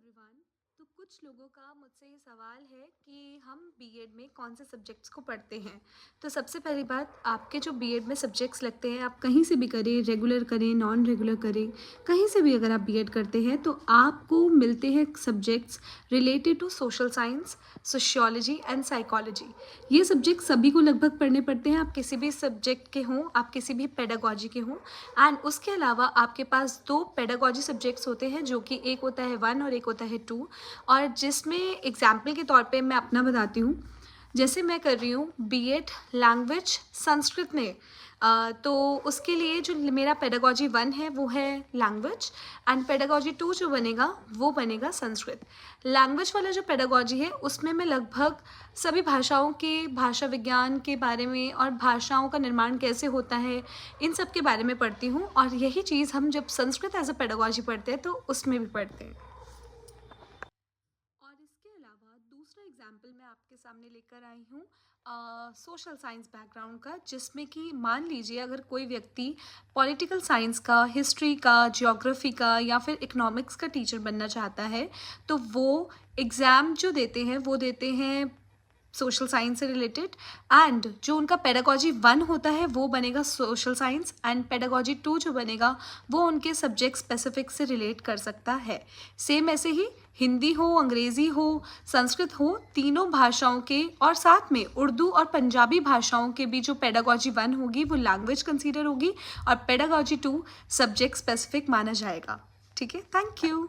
Everyone. तो कुछ लोगों का मुझसे ये सवाल है कि हम बीएड में कौन से सब्जेक्ट्स को पढ़ते हैं। तो सबसे पहली बात, आपके जो बीएड में सब्जेक्ट्स लगते हैं, आप कहीं से भी करें, रेगुलर करें, नॉन रेगुलर करें, कहीं से भी अगर आप बीएड करते हैं तो आपको मिलते हैं subjects related to social science, sociology and psychology. ये सब्जेक्ट सभी को लगभग पढ़ने पड़ते हैं, आप किसी भी सब्जेक्ट के हों, आप किसी भी पेडागोजी के हों। एंड उसके अलावा आपके पास दो पेडागोजी सब्जेक्ट्स होते हैं, जो कि एक होता है 1 और एक होता है 2। और जिसमें एग्जाम्पल के तौर पे मैं अपना बताती हूँ। जैसे मैं कर रही हूँ बीएड लैंग्वेज संस्कृत में, तो उसके लिए जो मेरा पेडागोजी 1 है वो है लैंग्वेज, एंड पेडागोजी 2 जो बनेगा वो बनेगा संस्कृत। लैंग्वेज वाला जो पेडागोजी है उसमें मैं लगभग सभी भाषाओं के भाषा विज्ञान के बारे में और भाषाओं का निर्माण कैसे होता है, इन सब के बारे में पढ़ती हूँ। और यही चीज़ हम जब संस्कृत एज अ पेडागोजी पढ़ते हैं तो उसमें भी पढ़ते हैं। और इसके अलावा दूसरा एग्जाम्पल मैं आपके सामने लेकर आई हूँ सोशल साइंस बैकग्राउंड का, जिसमें कि मान लीजिए अगर कोई व्यक्ति पॉलिटिकल साइंस का, हिस्ट्री का, ज्योग्राफी का या फिर इकोनॉमिक्स का टीचर बनना चाहता है, तो वो एग्ज़ाम जो देते हैं वो देते हैं सोशल साइंस से रिलेटेड। एंड जो उनका पेडागोजी 1 होता है वो बनेगा सोशल साइंस, एंड पेडागोजी 2 जो बनेगा वो उनके सब्जेक्ट स्पेसिफिक से रिलेट कर सकता है। सेम ऐसे ही हिंदी हो, अंग्रेज़ी हो, संस्कृत हो, तीनों भाषाओं के और साथ में उर्दू और पंजाबी भाषाओं के भी जो पेडागोजी 1 होगी वो लैंग्वेज कंसीडर होगी, और पेडागोजी 2 सब्जेक्ट स्पेसिफिक माना जाएगा। ठीक है, थैंक यू।